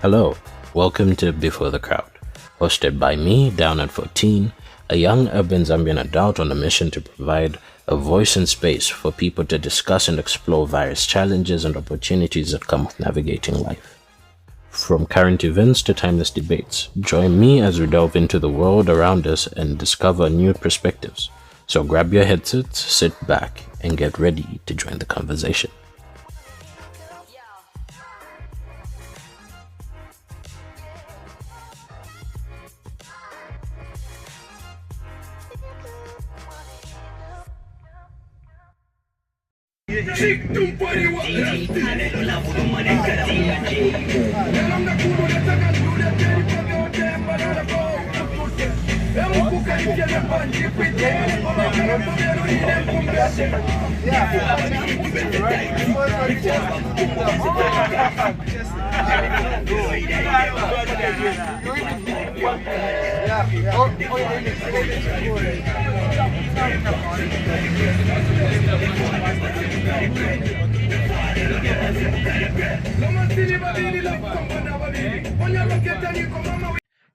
Hello, welcome to Before the Crowd, hosted by me, Down at 14, a young urban Zambian adult on a mission to provide a voice and space for people to discuss and explore various challenges and opportunities that come with navigating life. From current events to timeless debates, join me as we delve into the world around us and discover new perspectives. So grab your headsets, sit back, and get ready to join the conversation.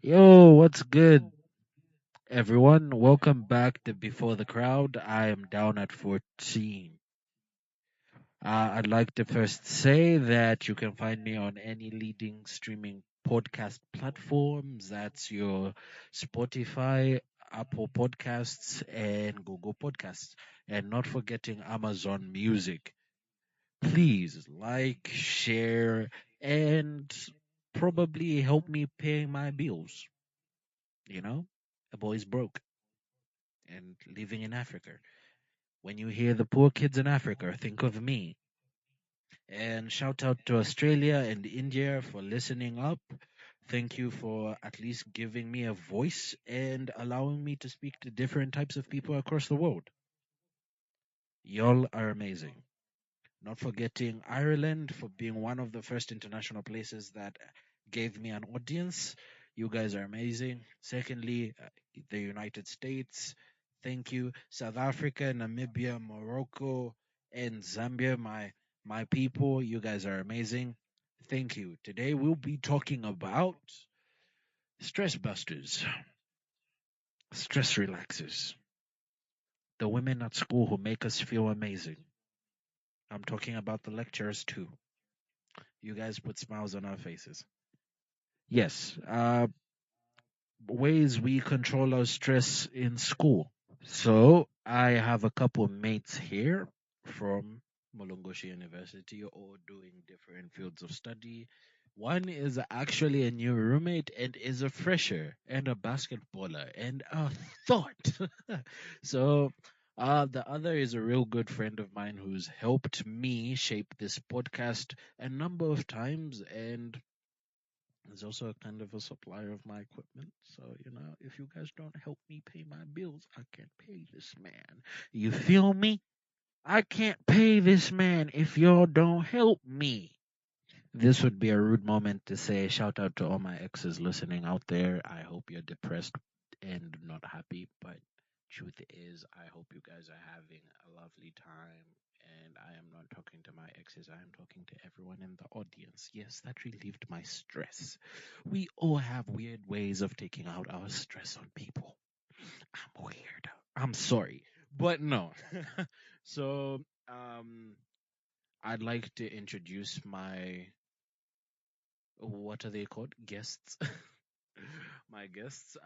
Yo, what's good, everyone? Welcome back to Before the Crowd. I am down at 14. I'd like to first say that you can find me on any leading streaming podcast platforms. That's your Spotify, Apple Podcasts, and Google Podcasts. And not forgetting Amazon Music. Please like, share, and probably help me pay my bills. You know, a boy's broke and living in Africa. When you hear the poor kids in Africa, think of me. And shout out to Australia and India for listening up. Thank you for at least giving me a voice and allowing me to speak to different types of people across the world. Y'all are amazing. Not forgetting Ireland for being one of the first international places that gave me an audience. You guys are amazing. Secondly, the United States. Thank you. South Africa, Namibia, Morocco, and Zambia, my people. You guys are amazing. Thank you. Today we'll be talking about stress busters, stress relaxers, the women at school who make us feel amazing. I'm talking about the lecturers too. You guys put smiles on our faces. Yes, ways we control our stress in school. So I have a couple mates here from Molongoshi University, all doing different fields of study. One is actually a new roommate and is a fresher and a basketballer and a thought. So the other is a real good friend of mine who's helped me shape this podcast a number of times, and is also a kind of a supplier of my equipment. So, if you guys don't help me pay my bills, I can't pay this man. You feel me? I can't pay this man if y'all don't help me. This would be a rude moment to say shout out to all my exes listening out there. I hope you're depressed and not happy, but truth is, I hope you guys are having a lovely time. And I am not talking to my exes, I am talking to everyone in the audience. Yes, that relieved my stress. We all have weird ways of taking out our stress on people. I'm weird. I'm sorry. But no. So, I'd like to introduce my, what are they called? Guests. My guests.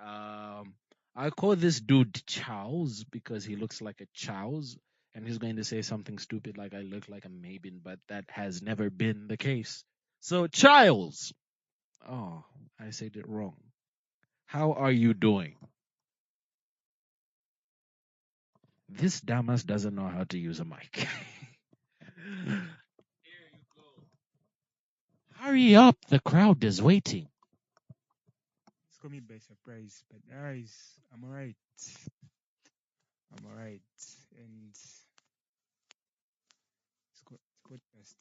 I call this dude Charles because he looks like a Charles, and he's going to say something stupid like I look like a Mabin, but that has never been the case. So, Charles. Oh, I said it wrong. How are you doing? This Damas doesn't know how to use a mic. Hurry up, the crowd is waiting. It's caught me by surprise, but guys, I'm alright. I'm alright, and it's quite best.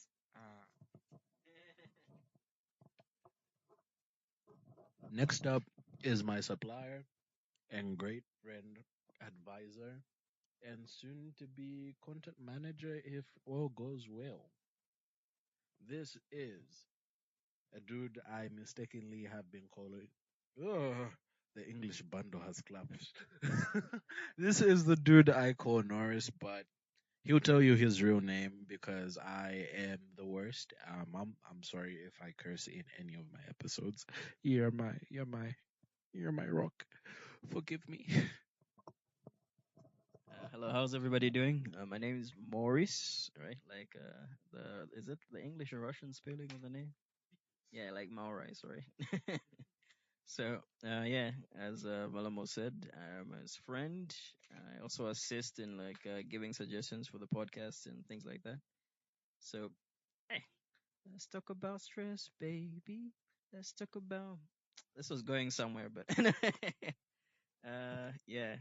Next up is my supplier and great friend, advisor, and soon to be content manager if all goes well. This is A dude I mistakenly have been calling. Oh, the English bundle has collapsed. This is the dude I call Norris, but he'll tell you his real name because I am the worst. I'm sorry if I curse in any of my episodes. You're my rock. Forgive me. Hello, how's everybody doing? My name is Maurice, right? Like the is it the English or Russian spelling of the name? Yeah, like Maurice, right? So yeah, as Malamo said, I'm his friend. I also assist in like giving suggestions for the podcast and things like that. So hey, let's talk about stress, baby. Let's talk about. This was going somewhere, but yeah,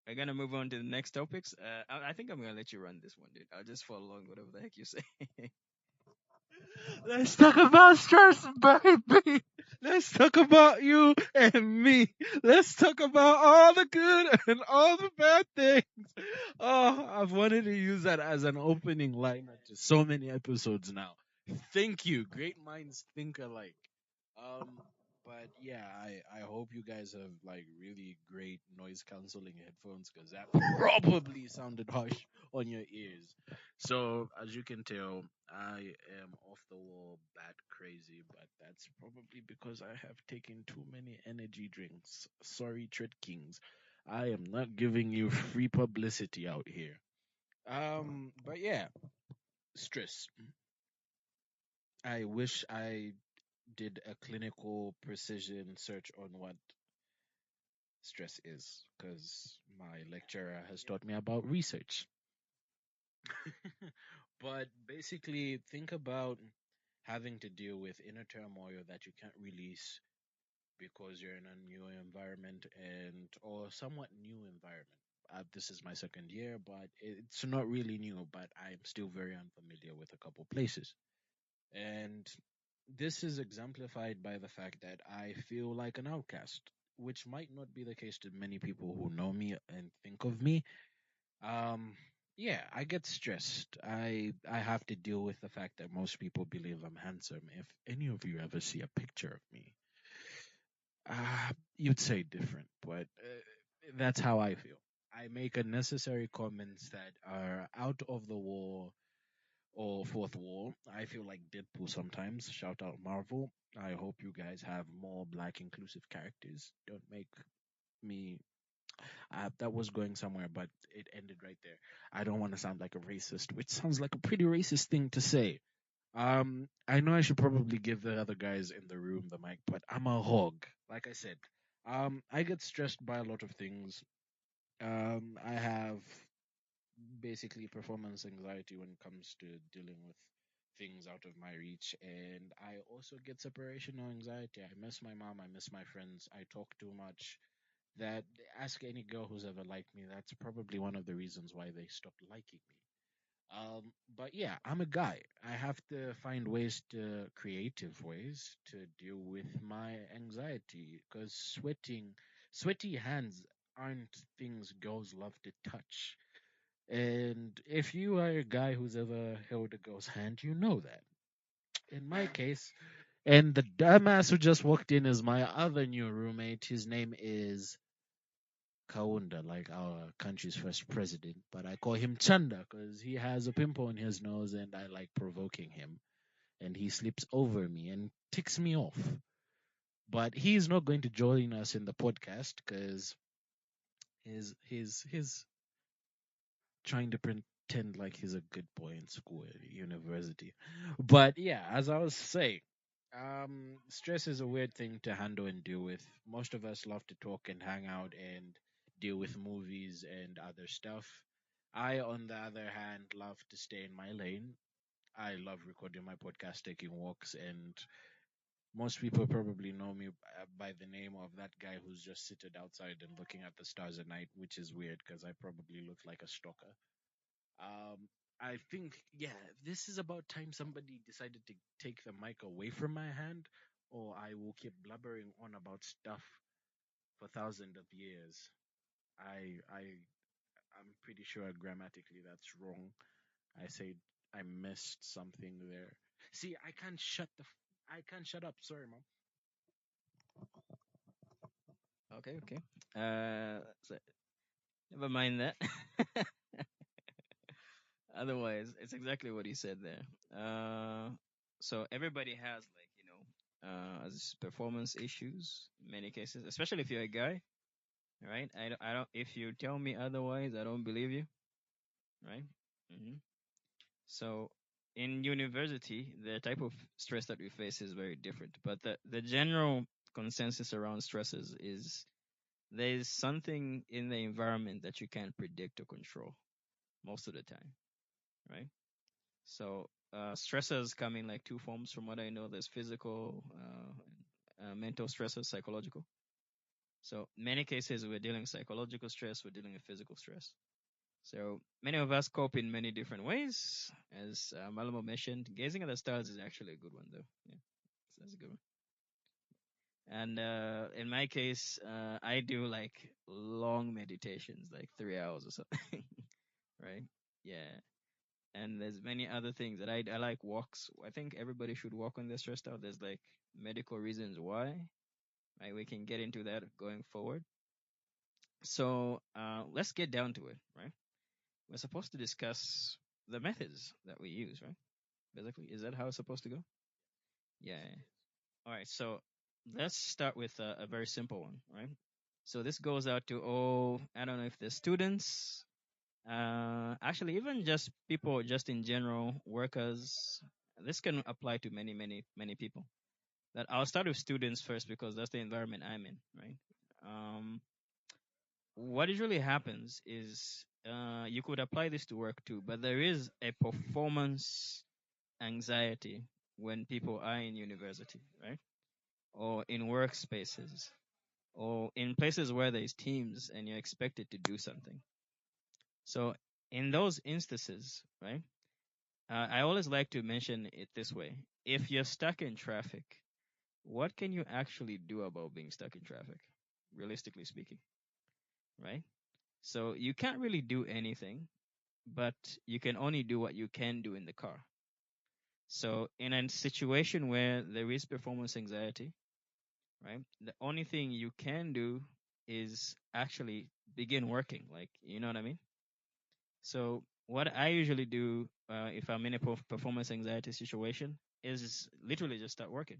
we're gonna move on to the next topics. I think I'm gonna let you run this one, dude. I'll just follow along whatever the heck you say. Let's talk about stress, baby. Let's talk about you and me. Let's talk about all the good and all the bad things. Oh, I've wanted to use that as an opening line to so many episodes now. Thank you. Great minds think alike. Um, but yeah, I hope you guys have like really great noise canceling headphones because that probably sounded harsh on your ears. So as you can tell, I am off the wall, bat crazy, but that's probably because I have taken too many energy drinks. Sorry, Tread Kings. I am not giving you free publicity out here. But yeah, stress. I wish I did a clinical precision search on what stress is because my lecturer has taught me about research. But basically, think about having to deal with inner turmoil that you can't release because you're in a new environment and or somewhat new environment. This is my second year, but it's not really new, but I'm still very unfamiliar with a couple places. And this is exemplified by the fact that I feel like an outcast, which might not be the case to many people who know me and think of me. Um, yeah, I get stressed. I have to deal with the fact that most people believe I'm handsome. If any of you ever see a picture of me, you'd say different, but that's how I feel. I make unnecessary comments that are out of the wall or fourth wall. I feel like Deadpool sometimes. Shout out Marvel. I hope you guys have more black inclusive characters. Don't make me. That was going somewhere, but it ended right there. I don't want to sound like a racist, which sounds like a pretty racist thing to say. I know I should probably give the other guys in the room the mic, but I'm a hog. Like I said, I get stressed by a lot of things. I have basically performance anxiety when it comes to dealing with things out of my reach, and I also get separational anxiety. I miss my mom, I miss my friends, I talk too much. That ask any girl who's ever liked me, that's probably one of the reasons why they stopped liking me. But yeah, I'm a guy. I have to find ways to creative ways to deal with my anxiety because sweaty hands aren't things girls love to touch. And if you are a guy who's ever held a girl's hand, you know that. In my case, and the dumbass who just walked in is my other new roommate. His name is Kaunda, like our country's first president, but I call him Chanda because he has a pimple on his nose and I like provoking him. And he sleeps over me and ticks me off. But he's not going to join us in the podcast because his trying to pretend like he's a good boy in school at university. But yeah, as I was saying, stress is a weird thing to handle and deal with. Most of us love to talk and hang out and deal with movies and other stuff. I, on the other hand, love to stay in my lane. I love recording my podcast, taking walks, and most people probably know me by the name of that guy who's just seated outside and looking at the stars at night, which is weird because I probably look like a stalker. I think, yeah, this is about time somebody decided to take the mic away from my hand, or I will keep blubbering on about stuff for thousands of years. I'm pretty sure grammatically that's wrong. I said I missed something there. See, I can't shut the. I can't shut up. Sorry, mom. Okay, okay. So never mind that. Otherwise, it's exactly what he said there. So everybody has like as performance issues in many cases, especially if you're a guy, right? I don't. If you tell me otherwise, I don't believe you, right? So in university, the type of stress that we face is very different. But the general consensus around stresses is there is something in the environment that you can't predict or control most of the time, right? So stressors come in like two forms from what I know. There's physical, mental stressors, psychological. So many cases we're dealing with psychological stress, we're dealing with physical stress. So many of us cope in many different ways. As Malamo mentioned, gazing at the stars is actually a good one, though. Yeah, so that's a good one. And in my case, I do like long meditations, like 3 hours or something, right? Yeah. And there's many other things that I like walks. I think everybody should walk when they're stressed out. There's like medical reasons why, right? We can get into that going forward. So let's get down to it, right? We're supposed to discuss the methods that we use, right? Basically, is that how it's supposed to go? Yeah. All right. So let's start with a very simple one, right? So this goes out to I don't know if the students, actually even just people, just in general, workers. This can apply to many, many, many people. That I'll start with students first because that's the environment I'm in, right? Um, what usually happens is you could apply this to work too, but there is a performance anxiety when people are in university, right? Or in workspaces, or in places where there's teams and you're expected to do something. So in those instances, right? I always like to mention it this way: if you're stuck in traffic, what can you actually do about being stuck in traffic, realistically speaking, right? So you can't really do anything, but you can only do what you can do in the car. So in a situation where there is performance anxiety, right, the only thing you can do is actually begin working. Like, you know what I mean? So what I usually do if I'm in a performance anxiety situation is literally just start working.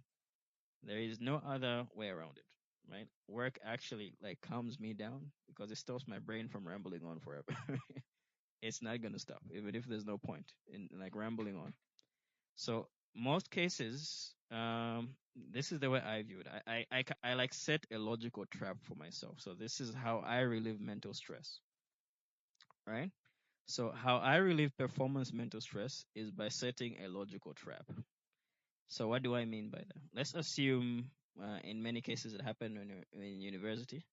There is no other way around it, right? Work actually like calms me down because it stops my brain from rambling on forever. It's not gonna stop, even if there's no point in like rambling on. So most cases, this is the way I view it. I like set a logical trap for myself. So this is how I relieve mental stress, right? So how I relieve performance mental stress is by setting a logical trap. So what do I mean by that? Let's assume in many cases it happened when you're in university.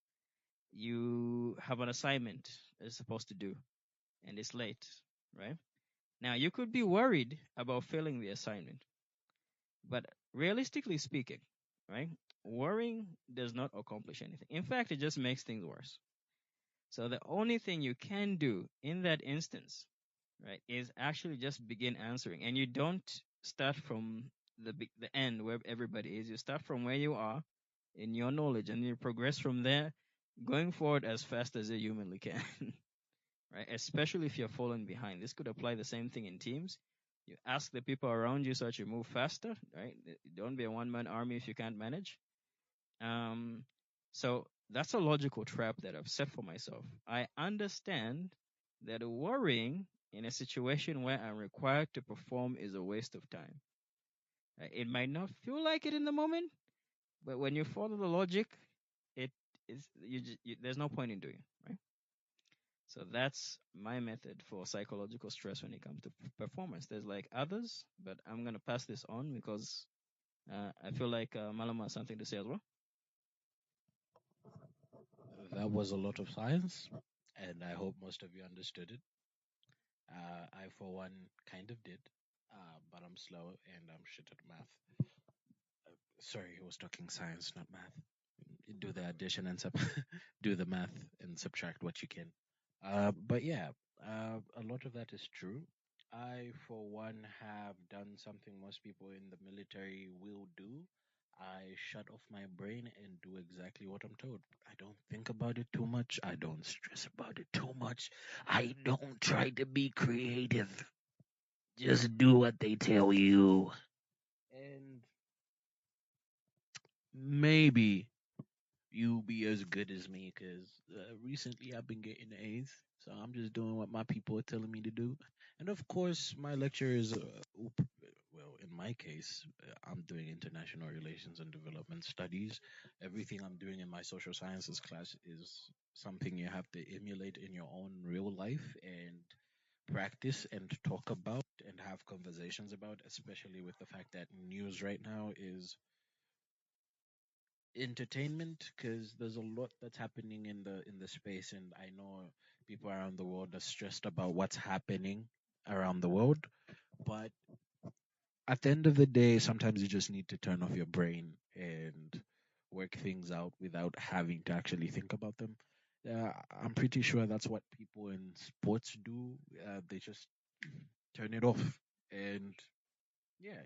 You have an assignment that you're supposed to do and it's late, right? Now you could be worried about failing the assignment, but realistically speaking, right? Worrying does not accomplish anything. In fact, it just makes things worse. So the only thing you can do in that instance, right, is actually just begin answering. And you don't start from the end where everybody is. You start from where you are in your knowledge, and you progress from there, going forward as fast as you humanly can. Right? Especially if you're falling behind. This could apply the same thing in teams. You ask the people around you so that you move faster, right? Don't be a one-man army if you can't manage. Um, so that's a logical trap that I've set for myself. I understand that worrying in a situation where I'm required to perform is a waste of time. It might not feel like it in the moment, but when you follow the logic, it is there's no point in doing it, right? So that's my method for psychological stress when it comes to performance. There's like others, but I'm gonna pass this on because I feel like Malama has something to say as well. That was a lot of science, and I hope most of you understood it. I, for one, kind of did, but I'm slow and I'm shit at math. Sorry, he was talking science, not math. Do the addition and do the math and subtract what you can. But yeah, a lot of that is true. I, for one, have done something most people in the military will do. I shut off my brain and do exactly what I'm told. I don't think about it too much. I don't stress about it too much. I don't try to be creative. Just do what they tell you. And maybe you be as good as me because recently I've been getting A's. So I'm just doing what my people are telling me to do. And of course, my lecture is, well, in my case, I'm doing international relations and development studies. Everything I'm doing in my social sciences class is something you have to emulate in your own real life and practice and talk about and have conversations about, especially with the fact that news right now is entertainment because there's a lot that's happening in the space, and I know people around the world are stressed about what's happening around the world. But at the end of the day, sometimes you just need to turn off your brain and work things out without having to actually think about them. I'm pretty sure that's what people in sports do. They just turn it off and, yeah,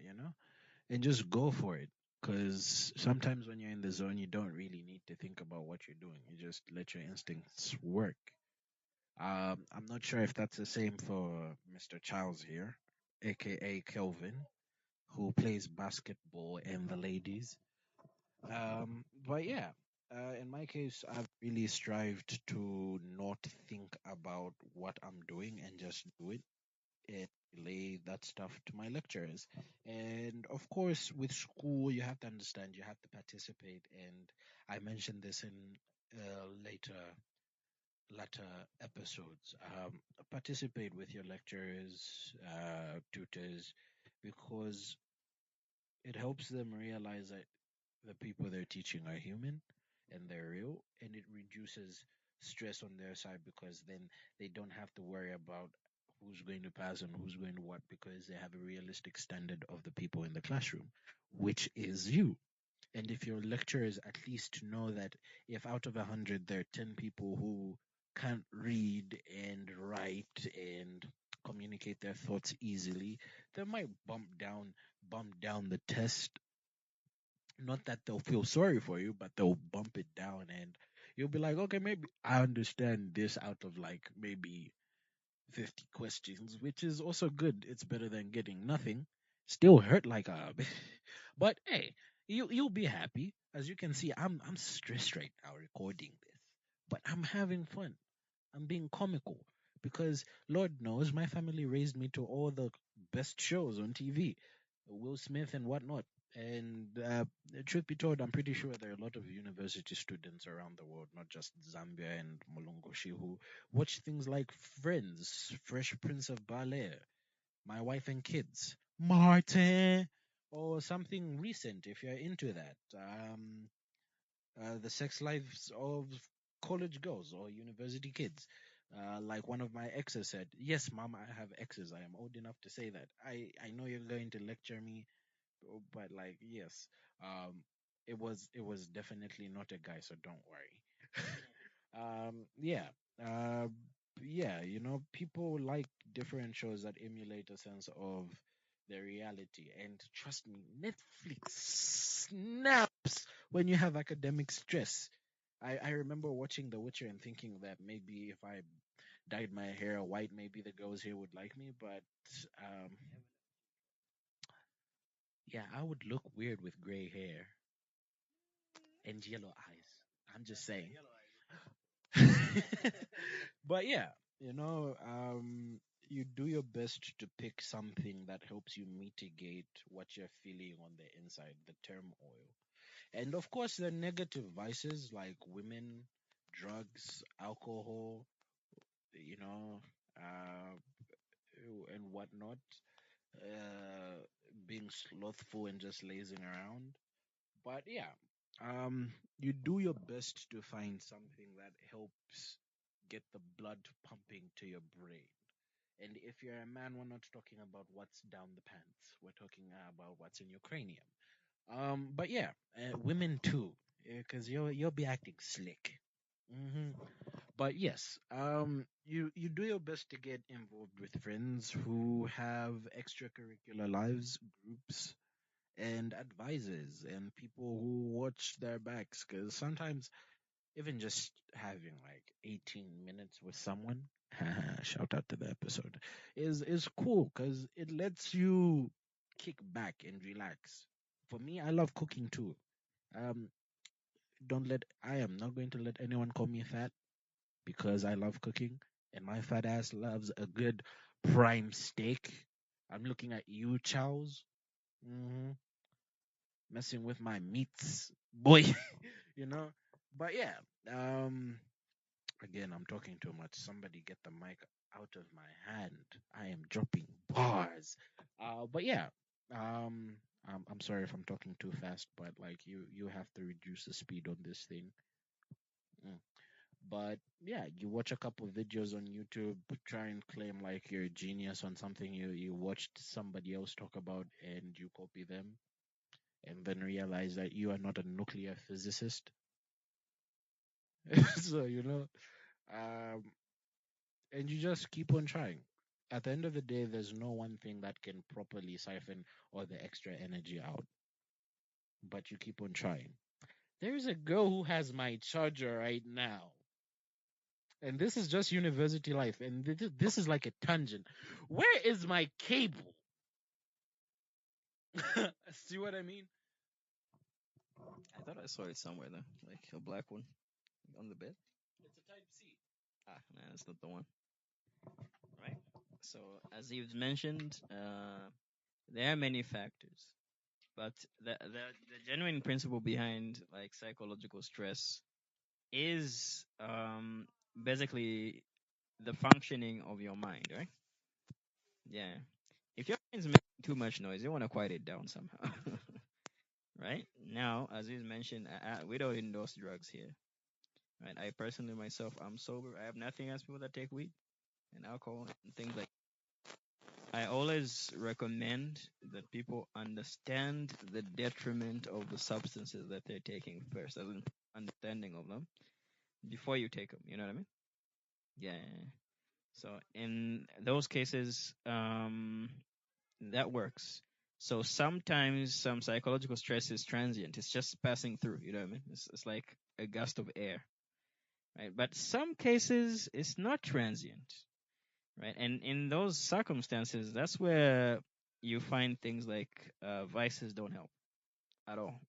and just go for it. Because sometimes when you're in the zone, you don't really need to think about what you're doing. You just let your instincts work. I'm not sure if that's the same for Mr. Charles here, aka Kelvin, who plays basketball and the ladies. But yeah, in my case, I've really strived to not think about what I'm doing and just do it and relay that stuff to my lecturers. And of course, with school, you have to understand, you have to participate. And I mentioned this in later episodes. Participate with your lecturers, tutors, because it helps them realize that the people they're teaching are human and they're real, and it reduces stress on their side because then they don't have to worry about who's going to pass and who's going to what, because they have a realistic standard of the people in the classroom, which is you. And if your lecturers at least know that if out of 100 there are 10 people who can't read and write and communicate their thoughts easily, they might bump down the test. Not that they'll feel sorry for you, but they'll bump it down, and you'll be like, okay, maybe I understand this out of like maybe 50 questions, which is also good. It's better than getting nothing. Still hurt like a but hey, you'll be happy. As you can see, I'm stressed right now recording this, but I'm having fun. I'm being comical because Lord knows my family raised me to all the best shows on TV, Will Smith and whatnot. And truth be told, I'm pretty sure there are a lot of university students around the world, not just Zambia and Molongoshi, who watch things like Friends, Fresh Prince of Bel Air, My Wife and Kids, Martin, or something recent if you're into that. The sex lives of college girls or university kids. Like one of my exes said, "Yes, mom, I have exes. I am old enough to say that. I know you're going to lecture me, but like, yes, um, it was definitely not a guy, so don't worry." Yeah, uh, yeah, people like different shows that emulate a sense of their reality, and trust me, Netflix snaps when you have academic stress. I remember watching The Witcher and thinking that maybe if I dyed my hair white, maybe the girls here would like me, but um, yeah, I would look weird with gray hair and yellow eyes. I'm just saying. But yeah, you do your best to pick something that helps you mitigate what you're feeling on the inside, the turmoil. And of course, the negative vices like women, drugs, alcohol, you know, uh, and whatnot, uh, being slothful and just lazing around. But yeah, you do your best to find something that helps get the blood pumping to your brain. And if you're a man, we're not talking about what's down the pants. We're talking about what's in your cranium. But yeah, women too, because you'll be acting slick. hmm But yes, you do your best to get involved with friends who have extracurricular lives, groups, and advisors, and people who watch their backs. Because sometimes even just having like 18 minutes with someone, shout out to the episode, is cool because it lets you kick back and relax. For me, I love cooking too. Um, don't let I am not going to let anyone call me fat because I love cooking, and my fat ass loves a good prime steak. I'm looking at you, Chows, messing with my meats, boy. you know. But yeah, um, again, I'm talking too much. Somebody get the mic out of my hand. I am dropping bars. But yeah, um, I'm sorry if I'm talking too fast, but like you have to reduce the speed on this thing. Mm. But yeah, you watch a couple videos on YouTube, try and claim like you're a genius on something you watched somebody else talk about, and you copy them, and then realize that you are not a nuclear physicist. so um, and you just keep on trying. At the end of the day, there's no one thing that can properly siphon all the extra energy out, but you keep on trying. There's a girl who has my charger right now. And this is just university life. And this is like a tangent. Where is my cable? See what I mean? I thought I saw it somewhere though, like a black one on the bed. It's a Type C. Ah, no, that's not the one. Right. So as you've mentioned, there are many factors, but the genuine principle behind like psychological stress is basically the functioning of your mind, right? Yeah. If your mind's making too much noise, you want to quiet it down somehow. Right? Now, as you mentioned, we don't endorse drugs here. Right? I personally myself, I'm sober. I have nothing against people that take weed and alcohol and things like. I always recommend that people understand the detriment of the substances that they're taking first, as in understanding of them before you take them. You know what I mean? Yeah. So in those cases, that works. So sometimes some psychological stress is transient. It's just passing through. You know what I mean? It's like a gust of air, right? But some cases it's not transient, right? And in those circumstances, that's where you find things like vices don't help at all,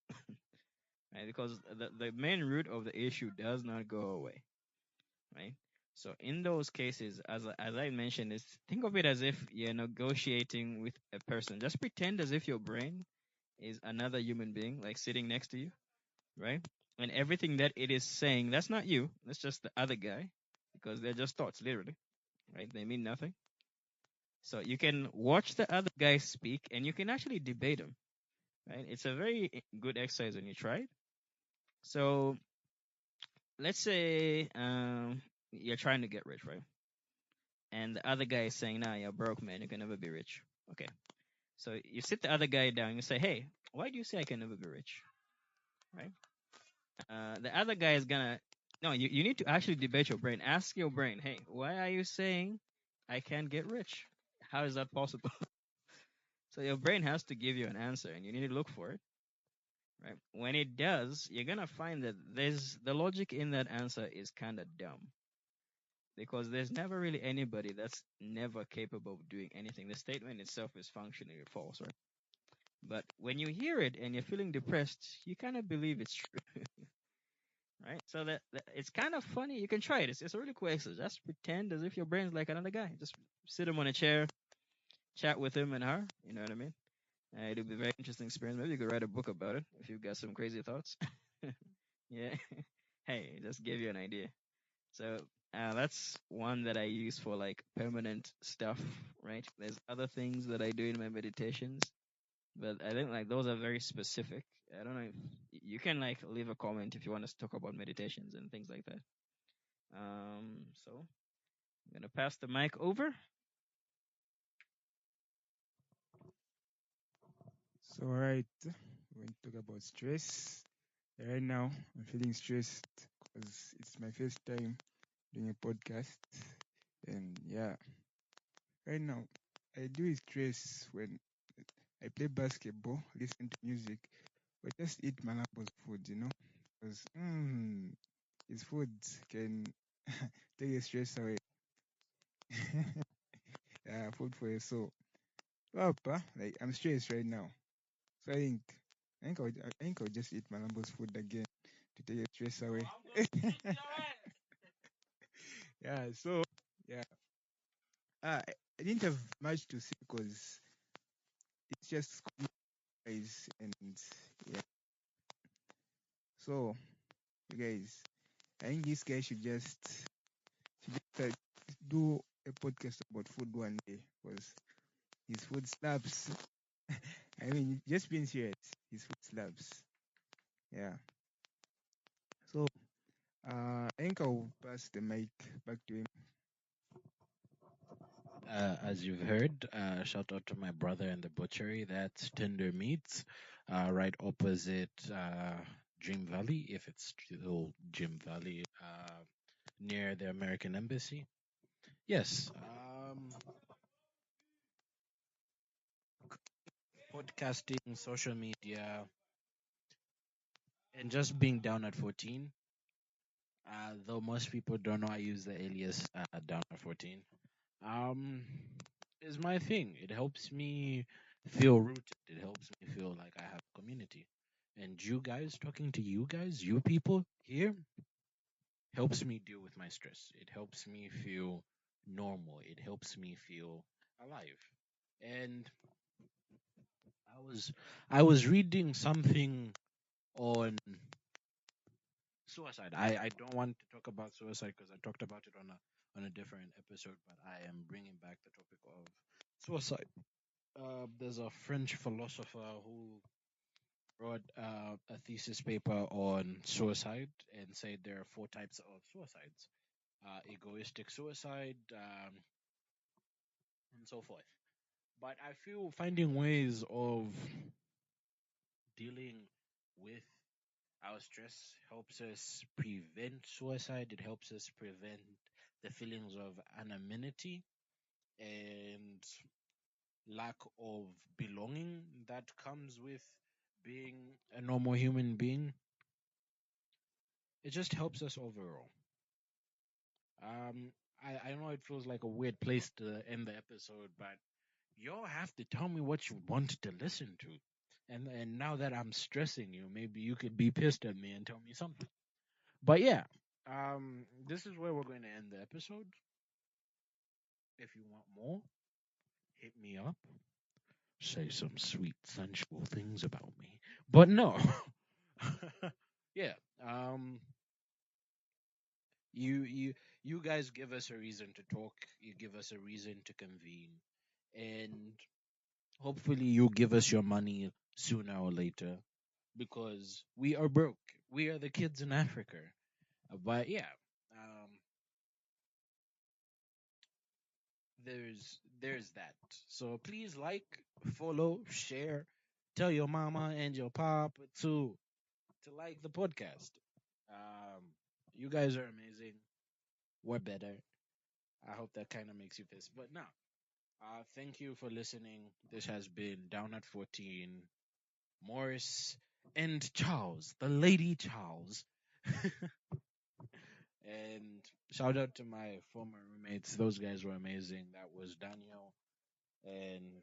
right? Because the main root of the issue does not go away, right? So in those cases, as I mentioned, is think of it as if you're negotiating with a person. Just pretend as if your brain is another human being, like sitting next to you, right? And everything that it is saying, that's not you. That's just the other guy, because they're just thoughts, literally, right? They mean nothing. So you can watch the other guy speak, and you can actually debate him, right? It's a very good exercise when you try it. So let's say you're trying to get rich, right? And the other guy is saying, "Nah, you're broke, man. You can never be rich." Okay. So you sit the other guy down. You say, "Hey, why do you say I can never be rich?" Right? The other guy is gonna no. You need to actually debate your brain. Ask your brain, "Hey, why are you saying I can't get rich? How is that possible?" So your brain has to give you an answer, and you need to look for it. Right? When it does, you're gonna find that there's the logic in that answer is kind of dumb because there's never really anybody that's never capable of doing anything. The statement itself is functionally false, right? But when you hear it and you're feeling depressed, you kind of believe it's true, right? So that it's kind of funny. You can try it. It's a really cool exercise. Just pretend as if your brain's like another guy. Just sit him on a chair, chat with him and her. You know what I mean? It'll be a very interesting experience. Maybe you could write a book about it if you've got some crazy thoughts. Yeah. Hey, just give you an idea. So that's one that I use for like permanent stuff, right? There's other things that I do in my meditations, but I think like those are very specific. I don't know if you can like leave a comment if you want us to talk about meditations and things like that. So I'm gonna pass the mic over. So, all right, we're going to talk about stress. Right now, I'm feeling stressed because it's my first time doing a podcast. And yeah, right now I do stress when I play basketball, listen to music, or just eat my Lambo's food, because his food can take the stress away. Yeah, food for your soul. Well, like I'm stressed right now, so I think I'll just eat my Lambo's food again to take the stress away. Yeah, so yeah, I didn't have much to say because it's just guys and yeah. So you guys, I think this guy should just do a podcast about food one day because his food slaps. I mean, just being serious, his food slaps. Yeah. So I think I'll pass the mic back to him. As you've heard, shout out to my brother in the butchery. That's Tender Meats, right opposite Dream Valley, if it's still Dream Valley, near the American Embassy. Yes, podcasting, social media, and just being down at 14. Though most people don't know, I use the alias down at 14. Um, is my thing. It helps me feel rooted. It helps me feel like I have a community. And you guys, talking to you guys, you people here, helps me deal with my stress. It helps me feel normal. It helps me feel alive. And I was reading something on suicide. I don't want to talk about suicide because I talked about it on a different episode, but I am bringing back the topic of suicide. There's a French philosopher who wrote a thesis paper on suicide and said there are four types of suicides: egoistic suicide, and so forth. But I feel finding ways of dealing with our stress helps us prevent suicide. It helps us prevent the feelings of anonymity and lack of belonging that comes with being a normal human being. It just helps us overall. Um, I know it feels like a weird place to end the episode, but y'all have to tell me what you wanted to listen to. And now that I'm stressing you, maybe you could be pissed at me and tell me something. But yeah, this is where we're going to end the episode. If you want more, hit me up. Say some sweet, sensual things about me. But no, yeah. Um, you you guys give us a reason to talk. You give us a reason to convene, and hopefully you give us your money sooner or later because we are broke. We are the kids in Africa. But yeah, um, there's that. So please like, follow, share, tell your mama and your pop to like the podcast. Um, you guys are amazing. We're better. I hope that kind of makes you pissed. But no. Thank you for listening. This has been Down at 14. Morris and Charles, the Lady Charles. And shout out to my former roommates. Those guys were amazing. That was Daniel and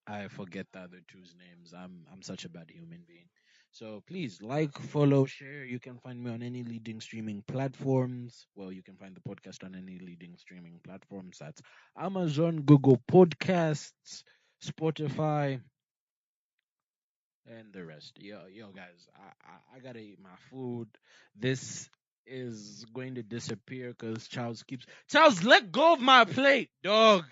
I forget the other two's names. I'm such a bad human being. So please like, follow, share. You can find me on any leading streaming platforms. Well, you can find the podcast on any leading streaming platforms. That's Amazon, Google Podcasts, Spotify, and the rest. Yo, guys, I gotta eat my food. This is going to disappear because Charles keeps Charles. Let go of my plate, dog.